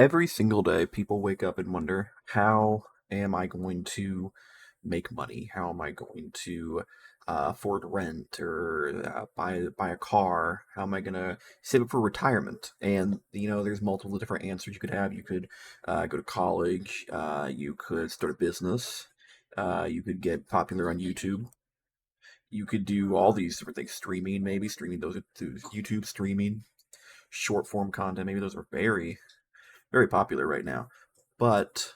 Every single day, people wake up and wonder, how am I going to make money? How am I going to afford rent or buy a car? How am I going to save up for retirement? And there's multiple different answers you could have. You could go to college. You could start a business. You could get popular on YouTube. You could do all these different things. Streaming, maybe streaming those to YouTube streaming, short form content. Maybe those are very popular right now. But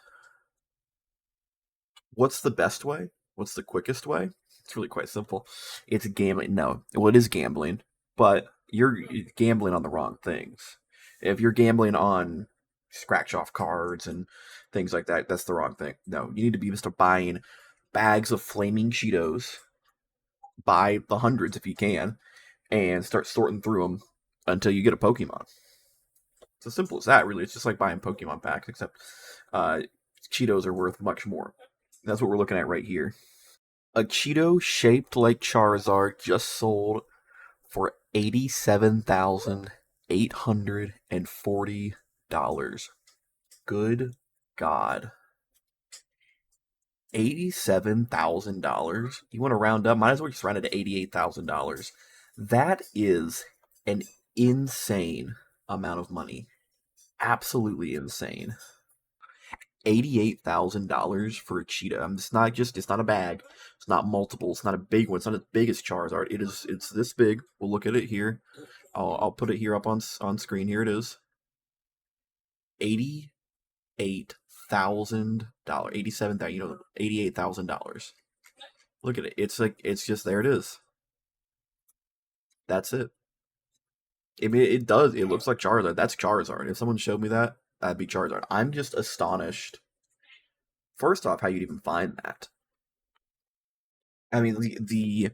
what's the best way? What's the quickest way? It's really quite simple. It's gambling. No, well, it is gambling, but you're gambling on the wrong things. If you're gambling on scratch off cards and things like that, that's the wrong thing. No, you need to be just buying bags of flaming Cheetos, buy the hundreds if you can, and start sorting through them until you get a Pokemon. It's as simple as that, really. It's just like buying Pokemon packs, except uh, Cheetos are worth much more. That's what we're looking at right here. A Cheeto shaped like Charizard just sold for $87,840. Good God. $87,000? You want to round up? Might as well just round it to $88,000. That is an insane amount of money. Absolutely insane. $88,000 for a cheetah. It's not a bag. It's not multiple. It's not a big one. It's not as big as Charizard. It's this big. We'll look at it here. I'll put it here up on screen. Here it is. $88,000. 87,000. $88,000. Look at it. It's just there. It is. That's it. I mean, it does. It looks like Charizard. That's Charizard. If someone showed me that, that'd be Charizard. I'm just astonished. First off, how you'd even find that. I mean, the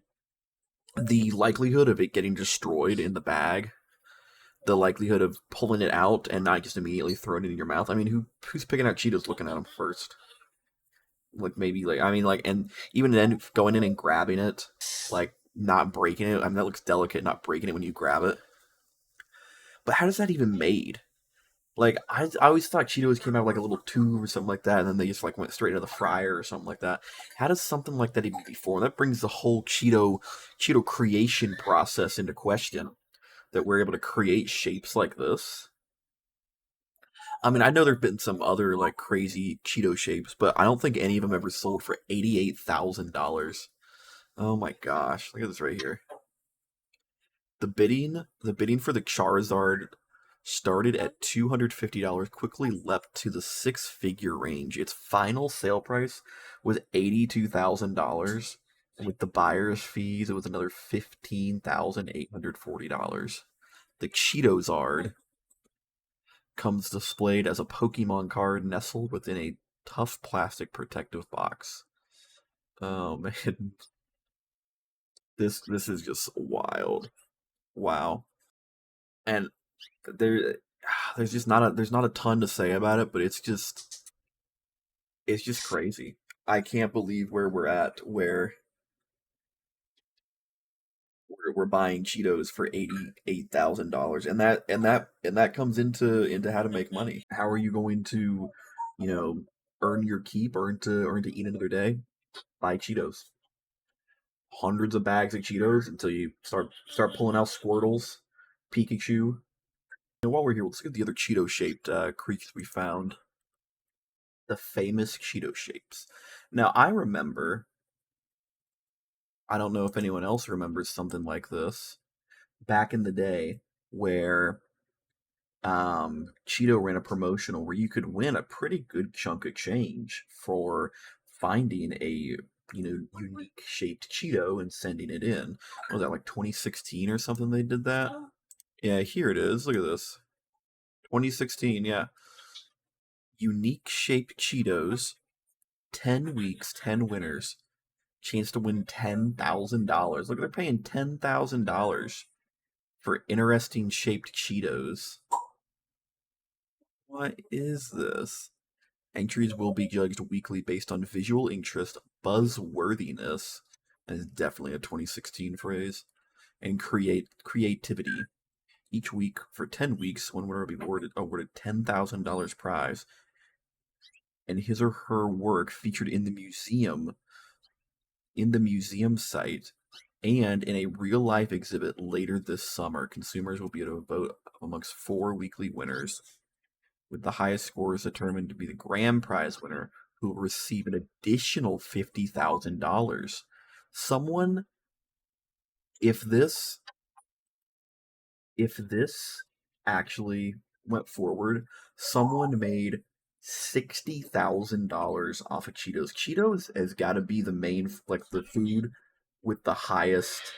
likelihood of it getting destroyed in the bag, the likelihood of pulling it out and not just immediately throwing it in your mouth. I mean, who's picking out Cheetos looking at them first? Like maybe like I mean like and even then going in and grabbing it, like not breaking it. I mean that looks delicate, not breaking it when you grab it. But how does that even made? Like I always thought Cheetos came out of like a little tube or something like that, and then they just like went straight into the fryer or something like that. How does something like that even be formed? That brings the whole Cheeto creation process into question. That we're able to create shapes like this. I mean, I know there've been some other like crazy Cheeto shapes, but I don't think any of them ever sold for $88,000. Oh my gosh, look at this right here. The bidding for the Charizard started at $250, quickly leapt to the six-figure range. Its final sale price was $82,000. And with the buyer's fees, it was another $15,840. The Cheetozard comes displayed as a Pokemon card nestled within a tough plastic protective box. Oh man, this is just wild. Wow. And there there's not a ton to say about it, but it's just crazy. I can't believe where we're at, where we're buying Cheetos for $88,000, and that comes into how to make money. How are you going to, you know, earn your keep, earn to eat another day? Buy Cheetos, hundreds of bags of Cheetos until you start pulling out Squirtles, Pikachu. And while we're here, let's look at the other Cheeto shaped creatures we found. The famous Cheeto shapes. Now I remember. I don't know if anyone else remembers something like this back in the day, where Cheeto ran a promotional where you could win a pretty good chunk of change for finding a unique shaped Cheeto and sending it in. What was that, like 2016 or something? They did that. Yeah, here it is. Look at this. 2016. Yeah, unique shaped Cheetos. 10 weeks, 10 winners. Chance to win $10,000. Look, they're paying $10,000 for interesting shaped Cheetos. What is this? Entries will be judged weekly based on visual interest, buzzworthiness, and it's definitely a 2016 phrase, and creativity. each week for 10 weeks. One winner will be awarded $10,000 prize, and his or her work featured in the museum site and in a real life exhibit later this summer. Consumers will be able to vote amongst four weekly winners, with the highest scores determined to be the grand prize winner, who will receive an additional $50,000. Someone, if this if this actually went forward, someone made $60,000 off of Cheetos. Cheetos has got to be the main, like, the food with the highest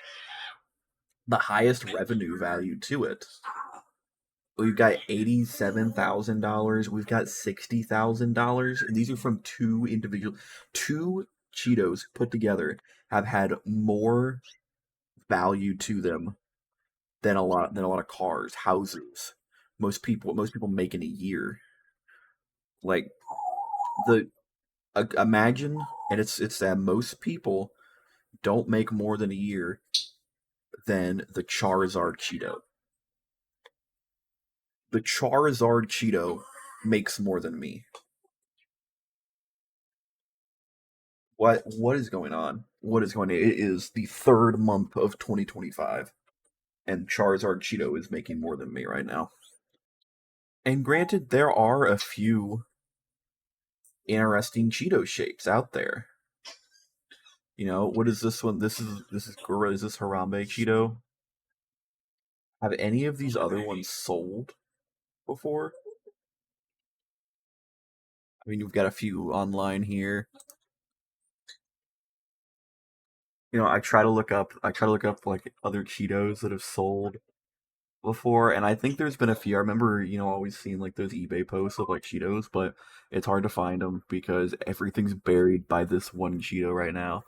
revenue value to it. We've got $87,000. We've got $60,000. These are from two Cheetos put together have had more value to them than a lot of cars, houses. Most people make in a year. Like, the imagine, and it's that most people don't make more than a year than the Charizard Cheeto. The Charizard Cheeto makes more than me. What is going on? What is going on? It is the third month of 2025, and Charizard Cheeto is making more than me right now. And granted, there are a few interesting Cheeto shapes out there. What is this one? This is Harambe Cheeto. Have any of these other ones sold before? I mean, you've got a few online here. I try to look up like other Cheetos that have sold before, and I think there's been a few. I remember, always seeing like those eBay posts of like Cheetos, but it's hard to find them because everything's buried by this one Cheeto right now.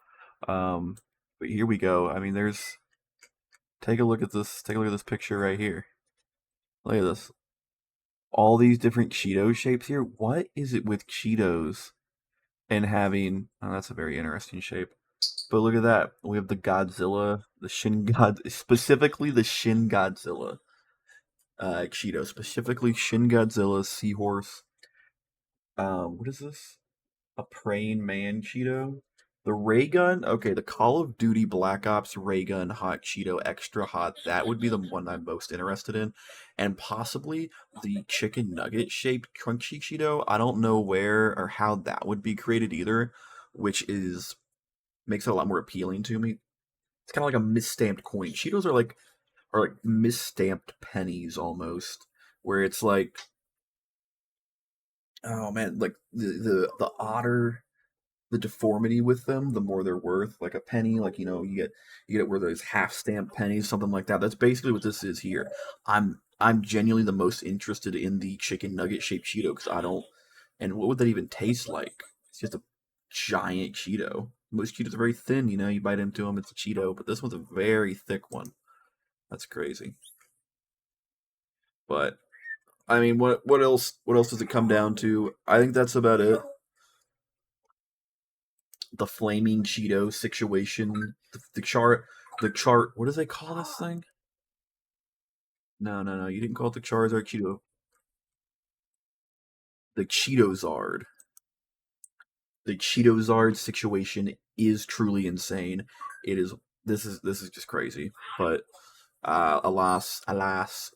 Um, but here we go. I mean, take a look at this. Take a look at this picture right here. Look at this. All these different Cheeto shapes here. What is it with Cheetos and having? Oh, that's a very interesting shape. But look at that. We have the Godzilla, the Shin God, specifically the Shin Godzilla Cheeto, specifically Shin Godzilla Seahorse. What is this? A praying man Cheeto. The ray gun. Okay, the Call of Duty Black Ops ray gun hot Cheeto, extra hot. That would be the one I'm most interested in, and possibly the chicken nugget shaped crunchy Cheeto. I don't know where or how that would be created either, which is makes it a lot more appealing to me. It's kind of like a misstamped coin. Cheetos are like misstamped pennies almost, where it's like, oh man, like the odder the deformity with them, the more they're worth. Like a penny, like, you get where there's half stamped pennies, something like that. That's basically what this is here. I'm genuinely the most interested in the chicken nugget shaped Cheeto because I don't. And what would that even taste like? It's just a giant Cheeto. Most Cheetos are very thin. You bite into them, it's a Cheeto, but this one's a very thick one. That's crazy. But I mean, what else? What else does it come down to? I think that's about it. The flaming Cheeto situation, the chart. What do they call this thing? No, no, no. You didn't call it the Charizard Cheeto. The Cheetozard. The Cheetozard situation is truly insane. It is. This is just crazy. But alas,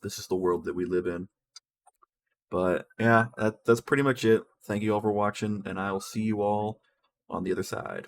this is the world that we live in. But yeah, that's pretty much it. Thank you all for watching, and I will see you all on the other side.